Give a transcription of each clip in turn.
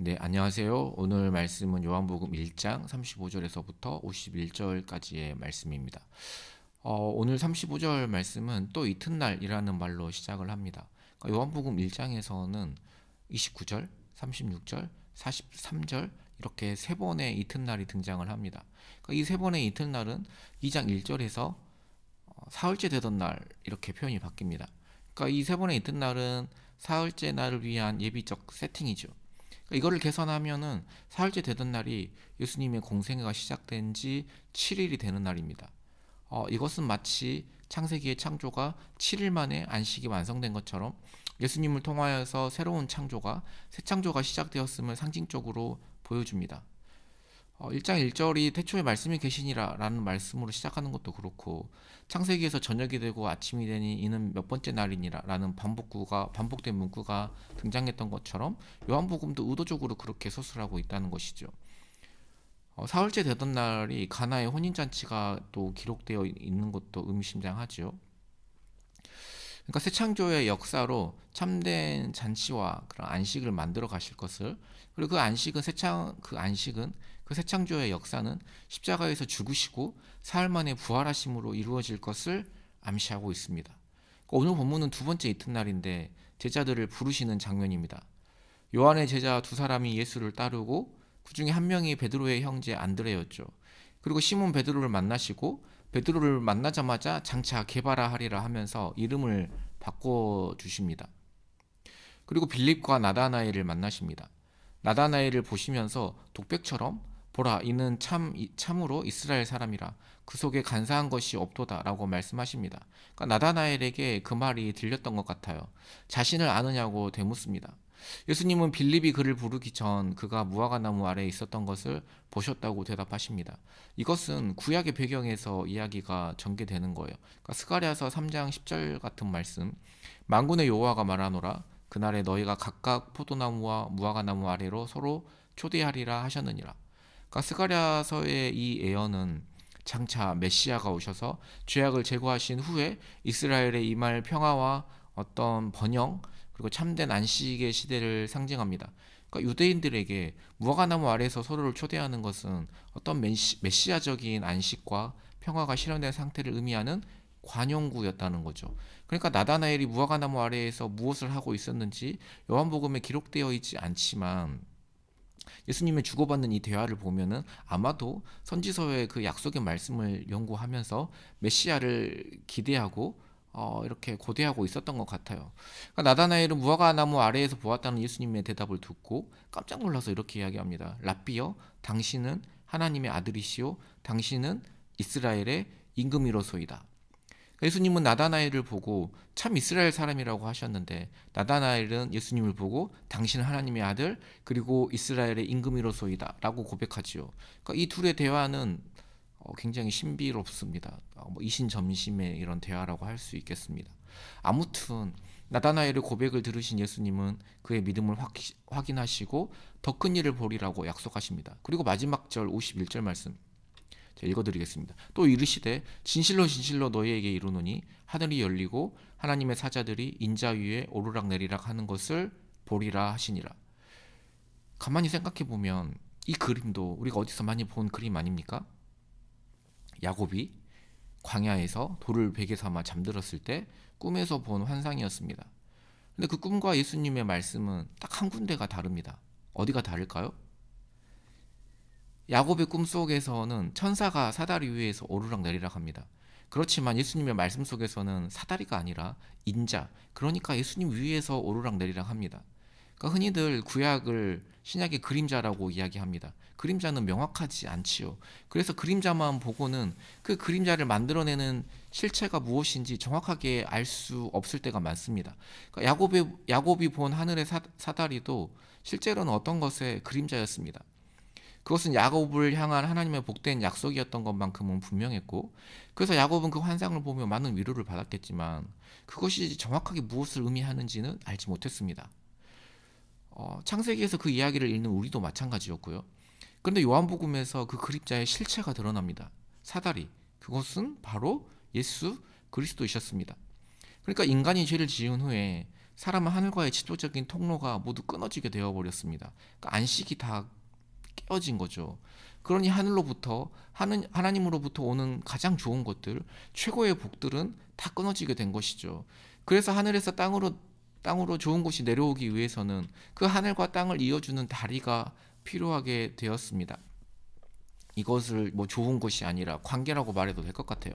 네, 안녕하세요. 오늘 말씀은 요한복음 1장 35절에서부터 51절까지의 말씀입니다. 오늘 35절 말씀은 또 이튿날이라는 말로 시작을 합니다. 그러니까 요한복음 1장에서는 29절, 36절, 43절 이렇게 세 번의 이튿날이 등장을 합니다. 그러니까 이 세 번의 이튿날은 2장 1절에서 사흘째 되던 날 이렇게 표현이 바뀝니다. 그러니까 이 세 번의 이튿날은 사흘째 날을 위한 예비적 세팅이죠. 그러니까 이거를 계산하면은 사흘째 되던 날이 예수님의 공생애가 시작된 지 7일이 되는 날입니다. 이것은 마치 창세기의 창조가 7일 만에 안식이 완성된 것처럼 예수님을 통하여서 새로운 창조가 새 창조가 시작되었음을 상징적으로 보여줍니다. 1장 1절이 태초에 말씀이 계시니라 라는 말씀으로 시작하는 것도 그렇고 창세기에서 저녁이 되고 아침이 되니 이는 몇 번째 날이니라 라는 반복된 문구가 등장했던 것처럼 요한복음도 의도적으로 그렇게 서술하고 있다는 것이죠. 사흘째 되던 날이 가나의 혼인잔치가 또 기록되어 있는 것도 의미심장하죠. 그러니까 새 창조의 역사로 참된 잔치와 그런 안식을 만들어 가실 것을, 그리고 그 새 창조의 역사는 십자가에서 죽으시고 사흘 만에 부활하심으로 이루어질 것을 암시하고 있습니다. 그러니까 오늘 본문은 두 번째 이튿날인데 제자들을 부르시는 장면입니다. 요한의 제자 두 사람이 예수를 따르고 그 중에 한 명이 베드로의 형제 안드레였죠. 그리고 시몬 베드로를 만나시고 베드로를 만나자마자 장차 게바라 하리라 하면서 이름을 바꿔 주십니다. 그리고 빌립과 나다나엘을 만나십니다. 나다나엘을 보시면서 독백처럼 보라 이는 참으로 이스라엘 사람이라 그 속에 간사한 것이 없도다라고 말씀하십니다. 그러니까 나다나엘에게 그 말이 들렸던 것 같아요. 자신을 아느냐고 되묻습니다. 예수님은 빌립이 그를 부르기 전 그가 무화과나무 아래에 있었던 것을 보셨다고 대답하십니다. 이것은 구약의 배경에서 이야기가 전개되는 거예요. 그러니까 스가랴서 3장 10절 같은 말씀, 만군의 여호와가 말하노라 그날에 너희가 각각 포도나무와 무화과나무 아래로 서로 초대하리라 하셨느니라. 그러니까 스가랴서의 이 예언은 장차 메시아가 오셔서 죄악을 제거하신 후에 이스라엘에 임할 평화와 어떤 번영 그리고 참된 안식의 시대를 상징합니다. 그러니까 유대인들에게 무화과나무 아래에서 서로를 초대하는 것은 어떤 메시아적인 안식과 평화가 실현된 상태를 의미하는 관용구였다는 거죠. 그러니까 나다나엘이 무화과나무 아래에서 무엇을 하고 있었는지 요한복음에 기록되어 있지 않지만 예수님의 주고받는 이 대화를 보면은 아마도 선지서의 그 약속의 말씀을 연구하면서 메시아를 기대하고 이렇게 고대하고 있었던 것 같아요. 그러니까 나다나엘은 무화과나무 아래에서 보았다는 예수님의 대답을 듣고 깜짝 놀라서 이렇게 이야기합니다. 랍비여, 당신은 하나님의 아들이시오, 당신은 이스라엘의 임금이로소이다. 예수님은 나다나엘을 보고 참 이스라엘 사람이라고 하셨는데 나다나엘은 예수님을 보고 당신은 하나님의 아들 그리고 이스라엘의 임금이로소이다 라고 고백하지요. 그러니까 이 둘의 대화는 굉장히 신비롭습니다. 이신점심의 이런 대화라고 할 수 있겠습니다. 아무튼 나다나엘의 고백을 들으신 예수님은 그의 믿음을 확인하시고 더 큰 일을 보리라고 약속하십니다. 그리고 마지막 절 51절 말씀 제가 읽어드리겠습니다. 또 이르시되 진실로 진실로 너희에게 이르노니 하늘이 열리고 하나님의 사자들이 인자 위에 오르락 내리락 하는 것을 보리라 하시니라. 가만히 생각해 보면 이 그림도 우리가 어디서 많이 본 그림 아닙니까? 야곱이 광야에서 돌을 베개 삼아 잠들었을 때 꿈에서 본 환상이었습니다. 근데 그 꿈과 예수님의 말씀은 딱 한 군데가 다릅니다. 어디가 다를까요? 야곱의 꿈속에서는 천사가 사다리 위에서 오르락 내리락 합니다. 그렇지만 예수님의 말씀 속에서는 사다리가 아니라 인자, 그러니까 예수님 위에서 오르락 내리락 합니다. 그러니까 흔히들 구약을 신약의 그림자라고 이야기합니다. 그림자는 명확하지 않지요. 그래서 그림자만 보고는 그 그림자를 만들어내는 실체가 무엇인지 정확하게 알 수 없을 때가 많습니다. 그러니까 야곱이 본 하늘의 사다리도 실제로는 어떤 것의 그림자였습니다. 그것은 야곱을 향한 하나님의 복된 약속이었던 것만큼은 분명했고, 그래서 야곱은 그 환상을 보며 많은 위로를 받았겠지만 그것이 정확하게 무엇을 의미하는지는 알지 못했습니다. 창세기에서 그 이야기를 읽는 우리도 마찬가지였고요. 그런데 요한복음에서 그 그림자의 실체가 드러납니다. 사다리, 그것은 바로 예수 그리스도이셨습니다. 그러니까 인간이 죄를 지은 후에 사람은 하늘과의 직접적인 통로가 모두 끊어지게 되어버렸습니다. 그러니까 안식이 다 깨어진 거죠. 그러니 하나님으로부터 오는 가장 좋은 것들, 최고의 복들은 다 끊어지게 된 것이죠. 그래서 하늘에서 땅으로 좋은 것이 내려오기 위해서는 그 하늘과 땅을 이어주는 다리가 필요하게 되었습니다. 이것을 뭐 좋은 것이 아니라 관계라고 말해도 될 것 같아요.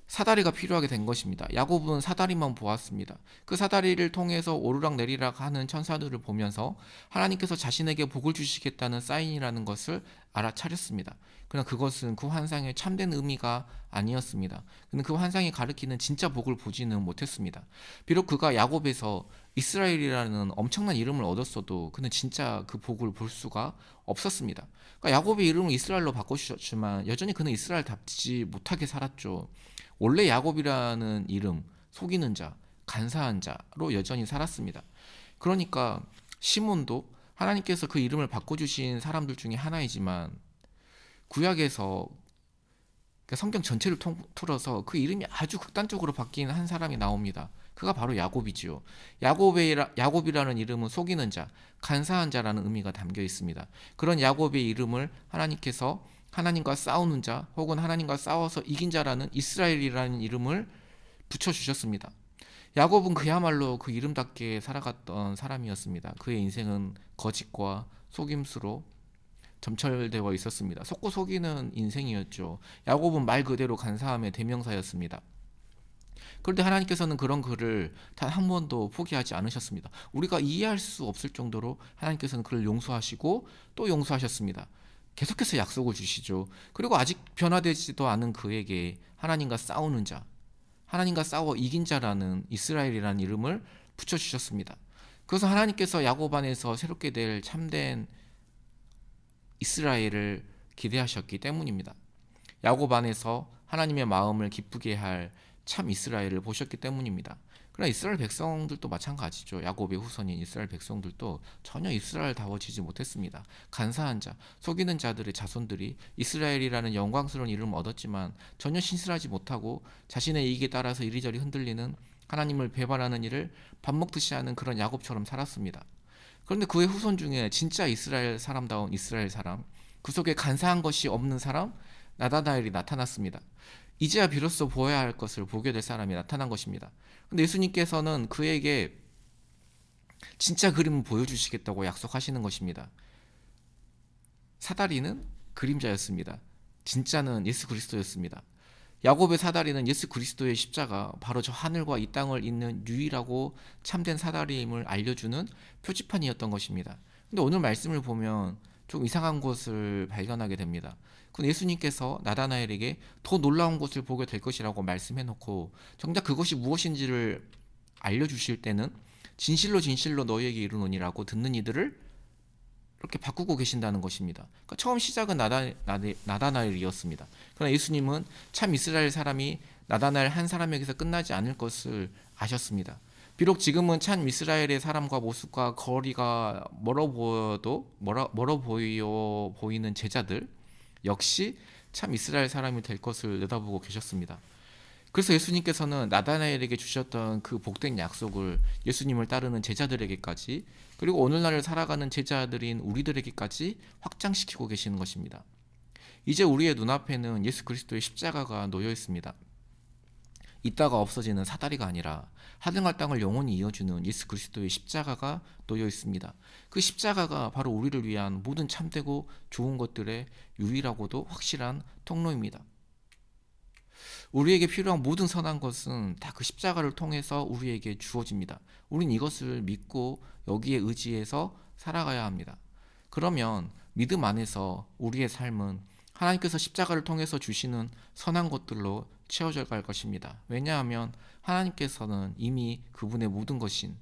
사다리가 필요하게 된 것입니다. 야곱은 사다리만 보았습니다. 그 사다리를 통해서 오르락내리락 하는 천사들을 보면서 하나님께서 자신에게 복을 주시겠다는 사인이라는 것을 알아차렸습니다. 그러나 그것은 그 환상의 참된 의미가 아니었습니다. 그는 그 환상이 가리키는 진짜 복을 보지는 못했습니다. 비록 그가 야곱에서 이스라엘이라는 엄청난 이름을 얻었어도 그는 진짜 그 복을 볼 수가 없었습니다. 그러니까 야곱의 이름을 이스라엘로 바꿔주셨지만 여전히 그는 이스라엘답지 못하게 살았죠. 원래 야곱이라는 이름, 속이는 자, 간사한 자로 여전히 살았습니다. 그러니까 시몬도 하나님께서 그 이름을 바꿔주신 사람들 중에 하나이지만 구약에서 성경 전체를 통틀어서 그 이름이 아주 극단적으로 바뀐 한 사람이 나옵니다. 그가 바로 야곱이지요. 야곱이라는 이름은 속이는 자, 간사한 자라는 의미가 담겨 있습니다. 그런 야곱의 이름을 하나님께서 하나님과 싸우는 자 혹은 하나님과 싸워서 이긴 자라는 이스라엘이라는 이름을 붙여주셨습니다. 야곱은 그야말로 그 이름답게 살아갔던 사람이었습니다. 그의 인생은 거짓과 속임수로 점철되어 있었습니다. 속고 속이는 인생이었죠. 야곱은 말 그대로 간사함의 대명사였습니다. 그런데 하나님께서는 그런 그를 단 한 번도 포기하지 않으셨습니다. 우리가 이해할 수 없을 정도로 하나님께서는 그를 용서하시고 또 용서하셨습니다. 계속해서 약속을 주시죠. 그리고 아직 변화되지도 않은 그에게 하나님과 싸우는 자, 하나님과 싸워 이긴 자라는 이스라엘이라는 이름을 붙여주셨습니다. 그래서 하나님께서 야곱 안에서 새롭게 될 참된 이스라엘을 기대하셨기 때문입니다. 야곱 안에서 하나님의 마음을 기쁘게 할 참 이스라엘을 보셨기 때문입니다. 그러나 이스라엘 백성들도 마찬가지죠. 야곱의 후손인 이스라엘 백성들도 전혀 이스라엘다워지지 못했습니다. 간사한 자, 속이는 자들의 자손들이 이스라엘이라는 영광스러운 이름을 얻었지만 전혀 신실하지 못하고 자신의 이익에 따라서 이리저리 흔들리는 하나님을 배반하는 일을 밥 먹듯이 하는 그런 야곱처럼 살았습니다. 그런데 그의 후손 중에 진짜 이스라엘 사람다운 이스라엘 사람, 그 속에 간사한 것이 없는 사람 나다나엘이 나타났습니다. 이제야 비로소 보아야 할 것을 보게 될 사람이 나타난 것입니다. 근데 예수님께서는 그에게 진짜 그림을 보여주시겠다고 약속하시는 것입니다. 사다리는 그림자였습니다. 진짜는 예수 그리스도였습니다. 야곱의 사다리는 예수 그리스도의 십자가, 바로 저 하늘과 이 땅을 잇는 유일하고 참된 사다리임을 알려주는 표지판이었던 것입니다. 근데 오늘 말씀을 보면 좀 이상한 것을 발견하게 됩니다. 근데 예수님께서 나다나엘에게 더 놀라운 것을 보게 될 것이라고 말씀해놓고 정작 그것이 무엇인지를 알려주실 때는 진실로 진실로 너희에게 이르노니라고 듣는 이들을 이렇게 바꾸고 계신다는 것입니다. 그러니까 처음 시작은 나다나엘이었습니다. 그러나 예수님은 참 이스라엘 사람이 나다나엘 한 사람에게서 끝나지 않을 것을 아셨습니다. 비록 지금은 참 이스라엘의 사람과 모습과 거리가 멀어 보이는 제자들 역시 참 이스라엘 사람이 될 것을 내다보고 계셨습니다. 그래서 예수님께서는 나다나엘에게 주셨던 그 복된 약속을 예수님을 따르는 제자들에게까지, 그리고 오늘날을 살아가는 제자들인 우리들에게까지 확장시키고 계시는 것입니다. 이제 우리의 눈앞에는 예수 그리스도의 십자가가 놓여 있습니다. 있다가 없어지는 사다리가 아니라 하늘과 땅을 영원히 이어주는 예수 그리스도의 십자가가 놓여 있습니다. 그 십자가가 바로 우리를 위한 모든 참되고 좋은 것들의 유일하고도 확실한 통로입니다. 우리에게 필요한 모든 선한 것은 다 그 십자가를 통해서 우리에게 주어집니다. 우린 이것을 믿고 여기에 의지해서 살아가야 합니다. 그러면 믿음 안에서 우리의 삶은 하나님께서 십자가를 통해서 주시는 선한 것들로 채워져 갈 것입니다. 왜냐하면 하나님께서는 이미 그분의 모든 것인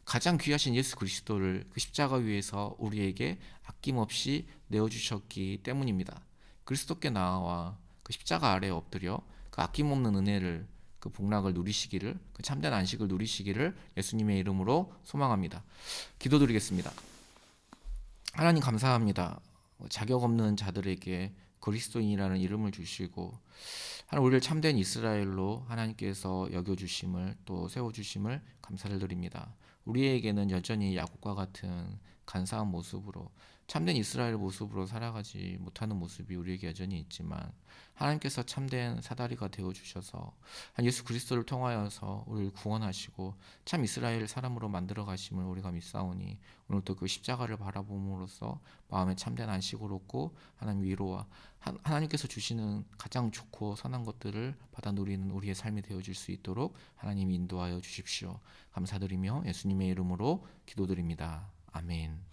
가장 귀하신 예수 그리스도를 그 십자가 위에서 우리에게 아낌없이 내어주셨기 때문입니다. 그리스도께 나아와 그 십자가 아래에 엎드려 그 아낌없는 은혜를, 그 복락을 누리시기를, 그 참된 안식을 누리시기를 예수님의 이름으로 소망합니다. 기도드리겠습니다. 하나님 감사합니다. 자격 없는 자들에게 그리스도인이라는 이름을 주시고 하나님 우리를 참된 이스라엘로 하나님께서 여겨주심을 또 세워주심을 감사를 드립니다. 우리에게는 여전히 야곱과 같은 간사한 모습으로 참된 이스라엘 모습으로 살아가지 못하는 모습이 우리에게 여전히 있지만 하나님께서 참된 사다리가 되어 주셔서 예수 그리스도를 통하여서 우리를 구원하시고 참 이스라엘 사람으로 만들어 가심을 우리가 믿사오니 오늘도 그 십자가를 바라봄으로써 마음에 참된 안식을 얻고 하나님 위로와 하나님께서 주시는 가장 좋고 선한 것들을 받아 누리는 우리의 삶이 되어질 수 있도록 하나님이 인도하여 주십시오. 감사드리며 예수님의 이름으로 기도드립니다. 아멘.